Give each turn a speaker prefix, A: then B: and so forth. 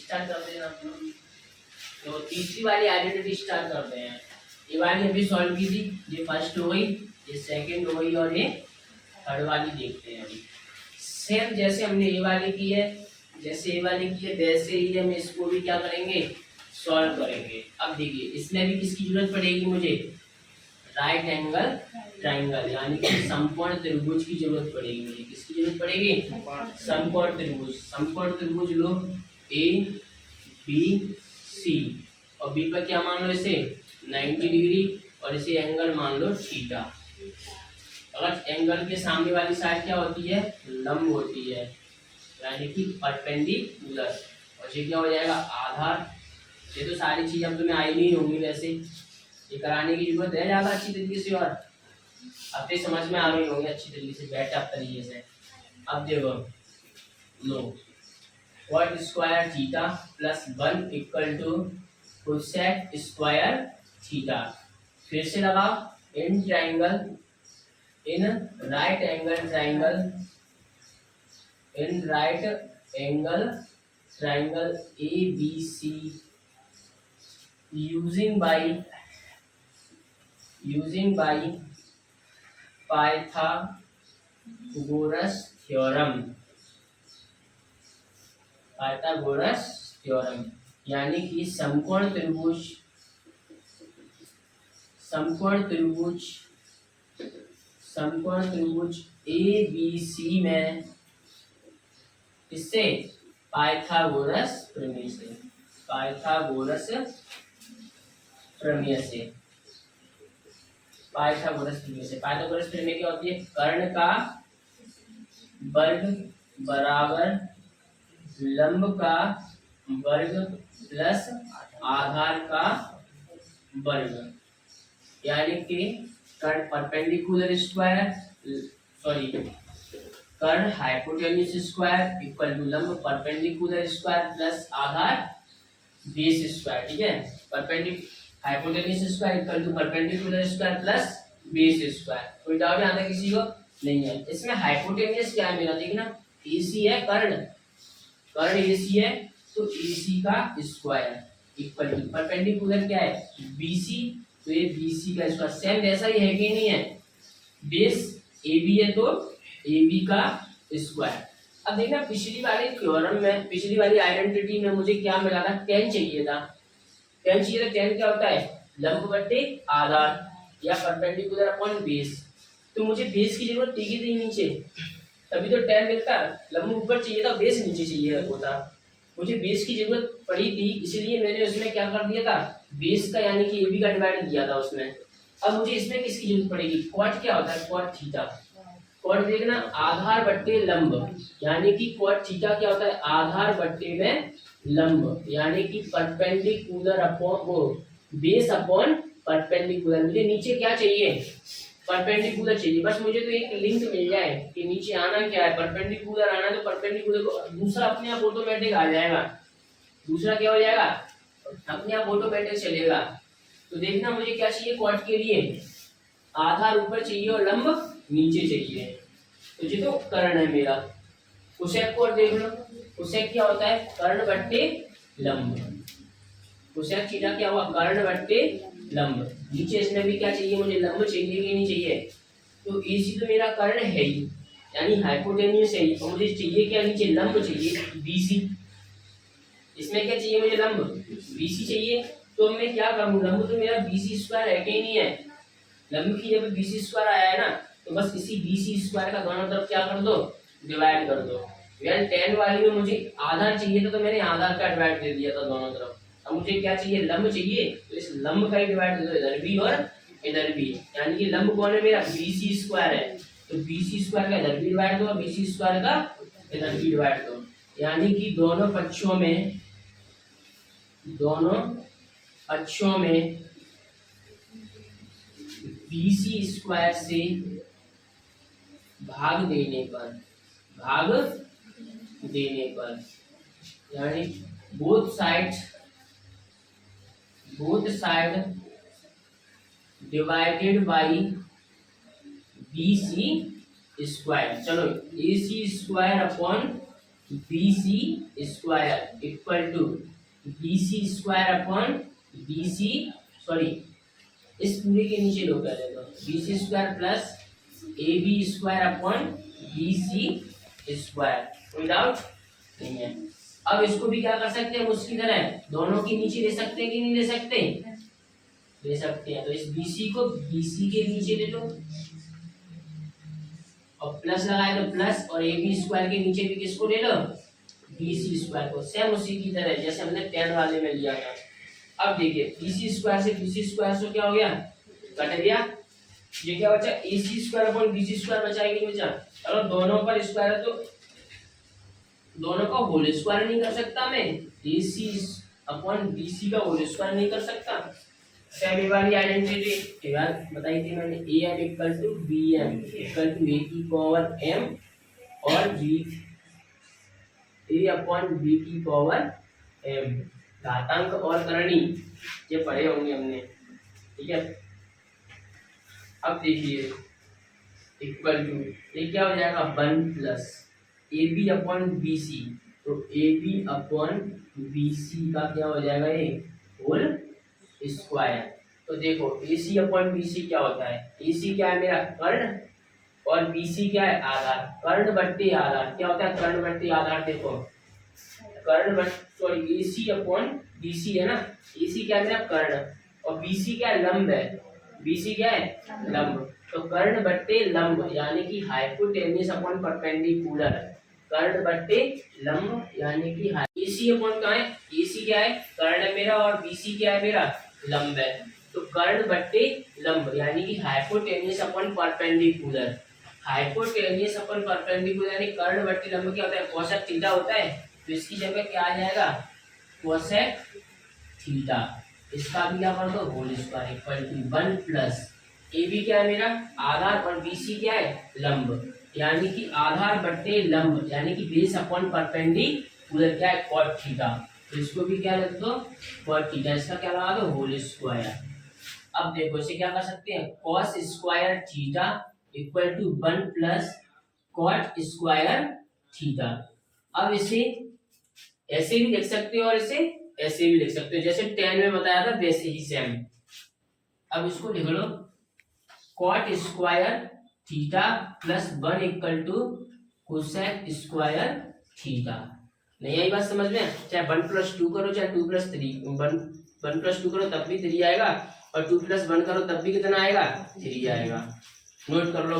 A: Start कर देना। तो तीसरी वाली आइडेंटिटी स्टार्ट करते हैं। ये वाली अभी सॉल्व की थी, ये फर्स्ट हो गई, ये सेकंड हो गई और ये थर्ड वाली देखते हैं अभी। सेम जैसे हमने ये वाली की है, जैसे ये वाली की है वैसे ही हम इसको भी क्या करेंगे, सॉल्व करेंगे। अब देखिए इसमें भी किसकी जरूरत पड़ेगी मुझे, राइट एंगल ट्राइंगल यानी कि समकोण त्रिभुज की जरूरत पड़ेगी मुझे। किसकी जरूरत पड़ेगी, समकोण त्रिभुज। समकोण त्रिभुज लो ए बी सी, और बी पर क्या मान लो इसे 90 डिग्री, और इसे एंगल मान लो थीटा। अगर एंगल के सामने वाली साइड क्या होती है, लंब होती है यानी कि परपेंडिकुलर, और ये क्या हो जाएगा आधार। ये तो सारी चीजें अब तुम्हें आई नहीं होंगी, वैसे ये कराने की जरूरत है ज्यादा अच्छी तरीके से, और अब तो समझ में आ रही होंगी अच्छी तरीके से बैठ अप तरीके से। अब देखो लो cot square theta plus 1 equal to cosec square theta. फिर से लगाओ in triangle, in right angle triangle, in right angle triangle A B C using by Pythagoras theorem, Pythagoras theorem यानी कि समकोण त्रिभुज, समकोण त्रिभुज, समकोण त्रिभुज ए बी सी में इससे पाइथागोरस प्रमेय से, पाइथागोरस प्रमेय से, पाइथागोरस प्रमेय से। पाइथागोरस प्रमेय क्या होती है, कर्ण का वर्ग बराबर लंब का वर्ग प्लस आधार का वर्ग, यानी कि कर्ण परपेंडिकुलर स्क्वायर, सॉरी कर्ण हाइपोटेन्यूज स्क्वायर इक्वल टू लंब परपेंडिकुलर स्क्वायर प्लस आधार बेस स्क्वायर। ठीक है, perpendicular hypotenuse square equal to perpendicular square plus base square. कोई डाउट आता है किसी को, नहीं है। इसमें हाइपोटेन्यूज क्या है मेरा, देखना एसी है कर्ण, कर्ण एसी है तो एसी का स्क्वायर इक्वल टू परपेंडिकुलर क्या है बीसी, तो ये बीसी का स्क्वायर। सेम वैसा ही है कि नहीं है, बेस एबी है तो एबी का स्क्वायर। अब देखना पिछली वाली थ्योरम में, पिछली वाली आइडेंटिटी में मुझे क्या मिला था, tan चाहिए था। tan चाहिए था, tan क्या होता है लंब बटे आधार या परपेंडिकुलर अपॉन बेस। तो मुझे बेस की जरूरत थी नीचे, तभी तो tan मिलता। लंब ऊपर चाहिए था, बेस नीचे चाहिए होता। मुझे बेस की जरूरत पड़ी थी, इसलिए मैंने उसमें क्या कर दिया था, बेस का यानी कि एबी का डिवाइड दिया था उसमें। अब मुझे इसमें किसकी जरूरत पड़ेगी, कॉट क्या होता है, कॉट थीटा। कॉट देखना आधार बट्टे लंब, यानी कि कॉट थीटा क्या होता है आधार बट्टे में लंब, यानी कि परपेंडिकुलर अपॉन वो बेस अपॉन परपेंडिकुलर। मुझे नीचे क्या चाहिए, परपेंडिकुलर चाहिए। बस मुझे तो एक लिंक मिल जाए कि नीचे आना क्या है, परपेंडिकुलर आना है, तो परपेंडिकुलर को दूसरा अपने आप ऑटोमेटिक आ जाएगा। दूसरा क्या हो जाएगा, अपने आप ऑटोमेटिक चलेगा। तो देखना मुझे क्या चाहिए, कॉट के लिए आधार ऊपर चाहिए और लंब नीचे चाहिए। तो ये तो कर्ण है मेरा। कोसेक को देख लो, कोसेक क्या होता है कर्ण बट्टे लंब। कोसेक थीटा क्या हुआ, कर्ण बट्टे लंब। नीचे इसमें भी क्या चाहिए मुझे, लंब चाहिए कि नहीं चाहिए। तो एसी तो मेरा कर्ण है ही, यानी हाइपोटेन्यूज है ही, और मुझे चाहिए क्या नीचे, लंब चाहिए बीसी। इसमें क्या चाहिए मुझे, लंब बीसी चाहिए। तो मैं क्या करूँ, लंब तो मेरा बीसी स्क्वायर है कि नहीं है। लंब की जब बीसी स्क्वायर आया है ना, तो बस इसी बीसी स्क्वायर का दोनों तरफ क्या कर दो, डिवाइड कर दो। यानी tan वाली में मुझे आधार चाहिए था, तो मैंने आधार का डिवाइड दे दिया था दोनों तरफ। अब मुझे क्या चाहिए, लंब चाहिए, तो इस लंब का ही डिवाइड दे दो, इधर भी और इधर भी। यानी कि लंब कौन है मेरा, बीसी स्क्वायर है, तो बीसी स्क्वायर का इधर भी डिवाइड दो, बीसी स्क्वायर का इधर भी डिवाइड दो। यानी कि दोनों पक्षों में, दोनों पक्षों में बीसी स्क्वायर से भाग देने पर, भाग देने पर, यानी both side divided by BC square. चलो AC square upon B C square equal to B C square upon B C, sorry इस पूरे के नीचे लो पहले तो, B C square plus A B square upon B C square. कोई doubt नहीं है। अब इसको भी क्या कर सकते हैं, उसकी तरह दोनों के नीचे ले सकते हैं कि नहीं ले सकते, ले सकते हैं। तो इस BC को BC के नीचे ले लो और प्लस लगाए तो प्लस, और AB स्क्वायर के नीचे भी किसको ले लो, BC स्क्वायर को, सेम उसी की तरह जैसे हमने 10 वाले में लिया था। अब देखिए BC स्क्वायर से BC स्क्वायर से क्या हो गया, कट गया। ये क्या बचा, AC square upon BC square बचा कि नहीं बचा। अगर दोनों पर स्क्वायर है तो दोनों का होल स्क्वायर नहीं कर सकता मैं, AC अपॉन BC का होल स्क्वायर नहीं कर सकता। सेम वाली आइडेंटिटी यार बताई थी मैंने, AM equal to BM equal to A की पावर M और A अपॉन B की पावर M। घातांक और करणी ये पढ़े होंगे हमने, ठीक है। अब देखिए इक्वल टू ये क्या हो जाएगा, 1 प्लस AB अपॉन BC, तो AB अपॉन BC का क्या हो जाएगा, ये होल स्क्वायर। तो देखो AC अपॉन BC क्या होता है, AC क्या है मेरा कर्ण और BC क्या है आधार, कर्ण बट्टे आधार। क्या होता है कर्ण बट्टे आधार, देखो कर्ण बट सॉरी AC अपॉन BC है ना, AC क्या है मेरा कर्ण और BC क्या है लंब है, BC क्या है लंब। तो कर्ण बट्टे लंब यानी कि हाइपोटेन्यूस अपॉन परपेंडिकुलर, कर्ण बट्टे लंब यानी कि AC अपॉन क्या है, AC क्या है कर्ण है मेरा और BC क्या है मेरा लंब है। तो कर्ण बट्टे लंब यानी कि hypotenuse upon perpendicular, hypotenuse upon perpendicular यानी कर्ण बट्टे लंब क्या होता है, कोसेक थीटा होता है। तो इसकी जगह क्या आ जाएगा, कोसेक थीटा। इसका भी क्या कर दो whole square equal to 1 plus AB क्या है मेरा आधार और BC क्या है लंब, यानी कि आधार बट्टे लंब यानी कि बेस अपॉन परपेंडिकुलर क्या है कॉट थीटा। तो इसको भी क्या लिख दो कॉट थीटा, इसका क्या लगा दो होल स्क्वायर। अब देखो इसे क्या कर सकते हैं, cos square theta equal to 1 plus cot square theta. अब इसे ऐसे भी लिख सकते हो और इसे ऐसे भी लिख सकते हो, जैसे 10 में बताया था वैसे ही सेम। अब इसको लिख लो cot square theta plus 1 equal to cosec square theta. नहीं आई बात समझ में, चाहे 1 प्लस 2 करो चाहे 2 प्लस 3, 1 प्लस 2 करो तब भी 3 आएगा और 2 प्लस 1 करो तब भी कितना आएगा 3 आएगा। नोट कर लो।